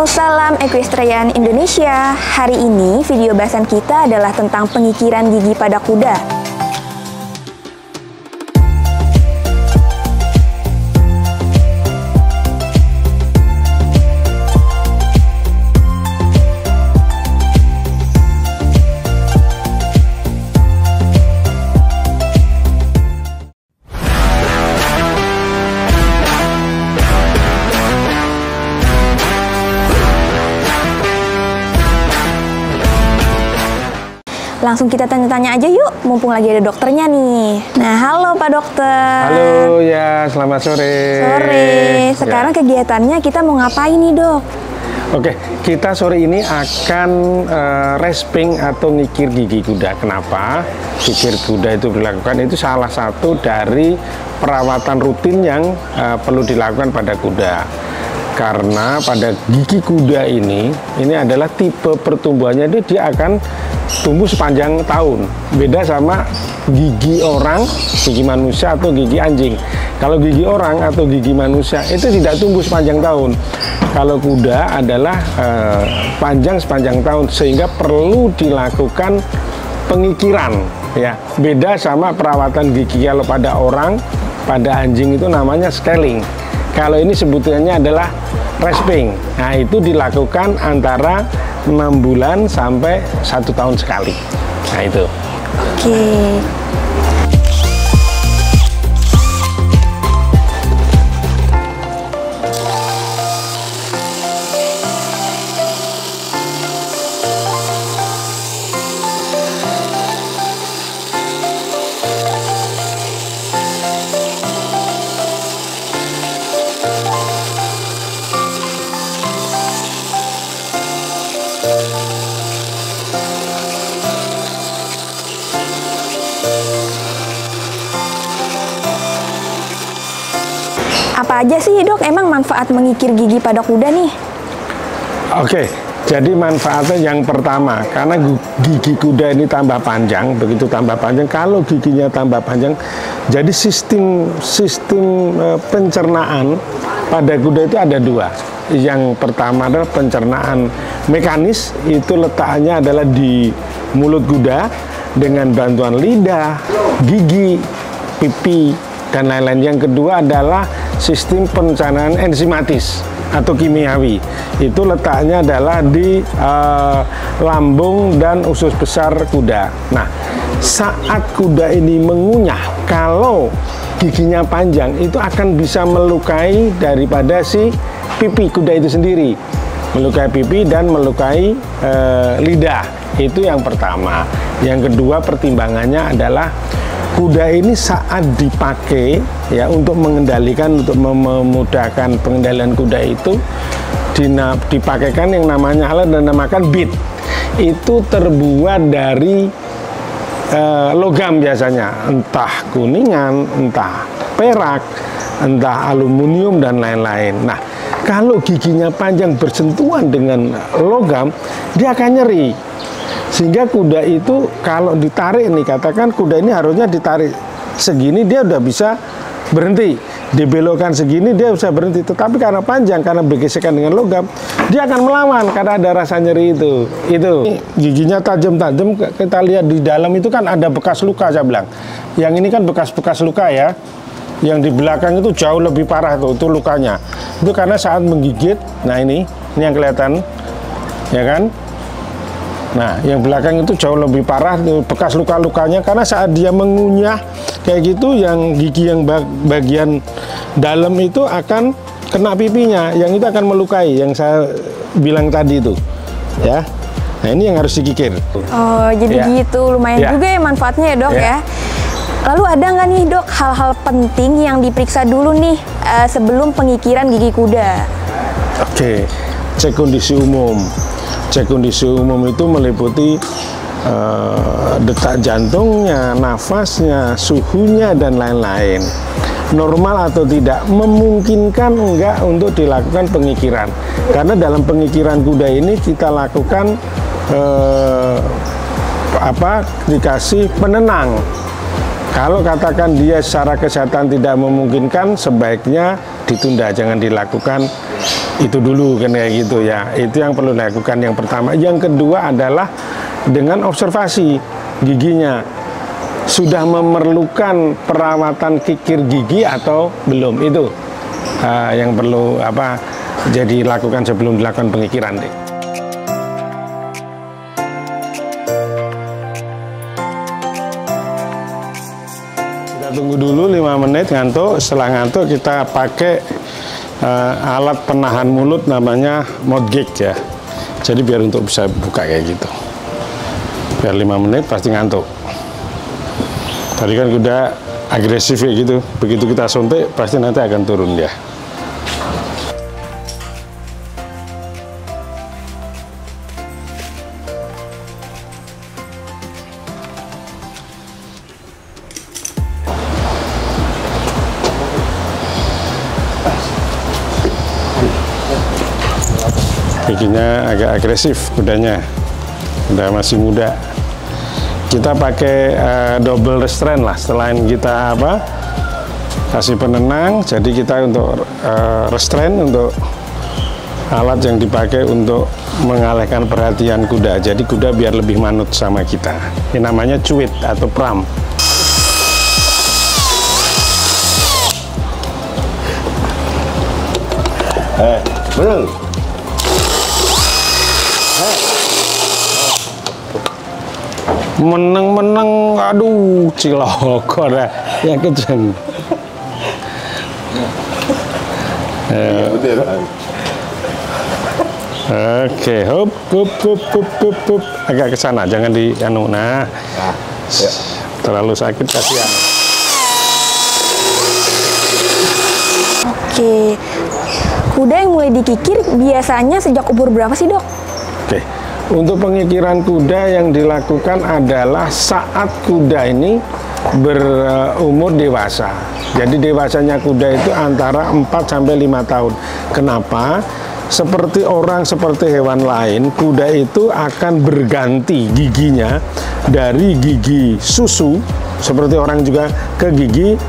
salam equestrian Indonesia. Hari ini video bahasan kita adalah tentang pengikiran gigi pada kuda. Langsung kita tanya-tanya aja yuk, mumpung lagi ada dokternya nih. Nah, halo Pak Dokter. Halo ya, selamat sore. Sore. Sekarang ya. Kegiatannya kita mau ngapain nih Dok? Oke, kita sore ini akan rasping atau ngikir gigi kuda. Kenapa? Ngikir kuda itu dilakukan, itu salah satu dari perawatan rutin yang perlu dilakukan pada kuda. Karena pada gigi kuda ini adalah tipe pertumbuhannya dia akan tumbuh sepanjang tahun. Beda sama gigi orang, gigi manusia atau gigi anjing. Kalau gigi orang atau gigi manusia itu tidak tumbuh sepanjang tahun. Kalau kuda adalah panjang sepanjang tahun, sehingga perlu dilakukan pengikiran. Ya, beda sama perawatan gigi. Kalau pada orang, pada anjing itu namanya scaling. Kalau ini sebutannya adalah rasping. Nah, itu dilakukan antara 6 bulan sampai 1 tahun sekali. Nah, itu. Oke. Apa aja sih Dok emang manfaat mengikir gigi pada kuda nih? Oke, jadi manfaatnya yang pertama, karena gigi kuda ini tambah panjang, begitu tambah panjang, kalau giginya tambah panjang, jadi sistem pencernaan pada kuda itu ada dua. Yang pertama adalah pencernaan mekanis, itu letaknya adalah di mulut kuda dengan bantuan lidah, gigi, pipi, dan lain-lain. Yang kedua adalah sistem pencernaan enzimatis atau kimiawi, itu letaknya adalah di lambung dan usus besar kuda. Nah, saat kuda ini mengunyah, kalau giginya panjang itu akan bisa melukai daripada si pipi kuda itu sendiri, melukai pipi dan melukai lidah. Itu yang pertama. Yang kedua, pertimbangannya adalah kuda ini saat dipakai ya untuk mengendalikan, untuk memudahkan pengendalian kuda itu dipakaikan yang namanya alat dan dinamakan bit. Itu terbuat dari logam biasanya, entah kuningan, entah perak, entah aluminium dan lain-lain. Nah, kalau giginya panjang bersentuhan dengan logam, dia akan nyeri. Sehingga kuda itu kalau ditarik nih, katakan kuda ini harusnya ditarik segini, dia udah bisa berhenti. Dibelokkan segini, dia bisa berhenti. Tetapi karena panjang, karena bergesekan dengan logam, dia akan melawan karena ada rasa nyeri itu. Giginya tajam-tajam, kita lihat di dalam itu kan ada bekas luka, saya bilang. Yang ini kan bekas-bekas luka ya. Yang di belakang itu jauh lebih parah tuh, itu lukanya. Itu karena saat menggigit, nah ini yang kelihatan, ya kan? Nah, yang belakang itu jauh lebih parah, bekas luka-lukanya, karena saat dia mengunyah kayak gitu, yang gigi yang bagian dalam itu akan kena pipinya, yang itu akan melukai, yang saya bilang tadi itu, ya. Nah, ini yang harus dikikir. Oh, jadi ya. Gitu, lumayan ya. Juga ya manfaatnya ya Dok ya. Lalu ada nggak nih Dok hal-hal penting yang diperiksa dulu nih sebelum pengikiran gigi kuda? Oke, cek kondisi umum. Cek kondisi umum itu meliputi detak jantungnya, nafasnya, suhunya, dan lain-lain. Normal atau tidak, memungkinkan enggak untuk dilakukan pengikiran. Karena dalam pengikiran kuda ini kita lakukan dikasih penenang. Kalau katakan dia secara kesehatan tidak memungkinkan, sebaiknya ditunda, jangan dilakukan Itu dulu kan kayak gitu ya. Itu yang perlu dilakukan yang pertama. Yang kedua adalah dengan observasi giginya. Sudah memerlukan perawatan kikir gigi atau belum? Itu yang perlu jadi lakukan sebelum dilakukan pengikiran deh. Kita tunggu dulu 5 menit ngantuk. Setelah ngantuk kita pakai alat penahan mulut namanya mouth gauge ya. Jadi biar untuk bisa buka kayak gitu. Biar 5 menit pasti ngantuk. Tadi kan kuda agresif kayak gitu. Begitu kita suntik pasti nanti akan turun dia. Giginya agak agresif kudanya, udah masih muda. Kita pakai double restraint lah, selain kita kasih penenang, jadi kita untuk restraint, untuk alat yang dipakai untuk mengalihkan perhatian kuda. Jadi kuda biar lebih manut sama kita. Ini namanya cuit atau pram. Betul. Meneng-meneng, aduh, cilokor ya kejeng. Oke, hop, agak ke sana, jangan di anu. Nah, terlalu sakit kasihan. Oke, kuda yang mulai dikikir biasanya sejak umur berapa sih, Dok? Oke. Untuk pengikiran kuda yang dilakukan adalah saat kuda ini berumur dewasa. Jadi dewasanya kuda itu antara 4 sampai 5 tahun. Kenapa? Seperti orang, seperti hewan lain, kuda itu akan berganti giginya dari gigi susu, seperti orang juga, ke gigi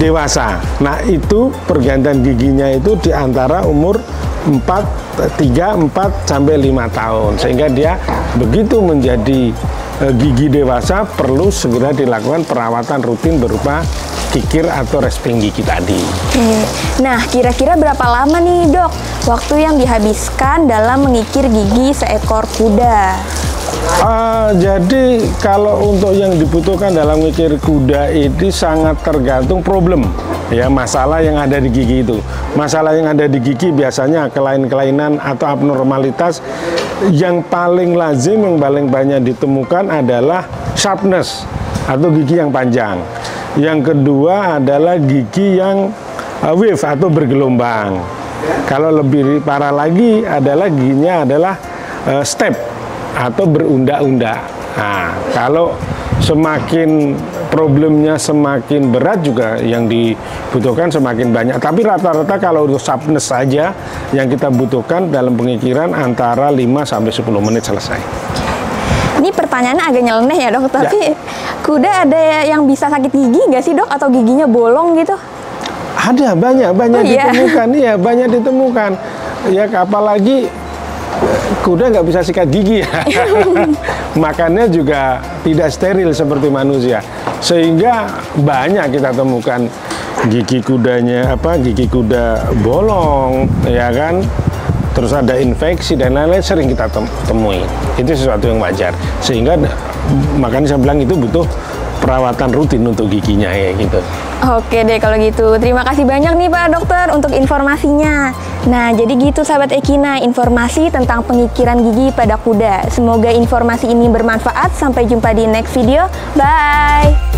dewasa. Nah, itu pergantian giginya itu di antara umur 3, 4 sampai 5 tahun, sehingga dia begitu menjadi gigi dewasa perlu segera dilakukan perawatan rutin berupa kikir atau rasping gigi tadi. Nah, kira-kira berapa lama nih, Dok, waktu yang dihabiskan dalam mengikir gigi seekor kuda? Jadi kalau untuk yang dibutuhkan dalam mengikir kuda ini sangat tergantung problem ya, masalah yang ada di gigi itu. Masalah yang ada di gigi biasanya kelainan-kelainan atau abnormalitas. Yang paling lazim, yang paling banyak ditemukan adalah sharpness atau gigi yang panjang. Yang kedua adalah gigi yang wave atau bergelombang. Kalau lebih parah lagi adalah giginya adalah step atau berundak-undak. Nah, kalau semakin problemnya semakin berat juga yang dibutuhkan semakin banyak. Tapi rata-rata kalau untuk sharpness saja yang kita butuhkan dalam pengikiran antara 5 sampai 10 menit selesai. Ini pertanyaannya agak nyeleneh ya, Dok, tapi kuda ada yang bisa sakit gigi nggak sih, Dok, atau giginya bolong gitu? Ada, banyak ditemukan. Iya, banyak ditemukan. Ya, apalagi kuda nggak bisa sikat gigi ya. Makannya juga tidak steril seperti manusia, sehingga banyak kita temukan gigi kudanya gigi kuda bolong ya kan, terus ada infeksi dan lain-lain sering kita temui. Itu sesuatu yang wajar, sehingga makanya saya bilang itu butuh perawatan rutin untuk giginya ya gitu. Oke deh kalau gitu. Terima kasih banyak nih Pak Dokter untuk informasinya. Nah, jadi gitu sahabat Ekina, informasi tentang pengikiran gigi pada kuda. Semoga informasi ini bermanfaat. Sampai jumpa di next video. Bye!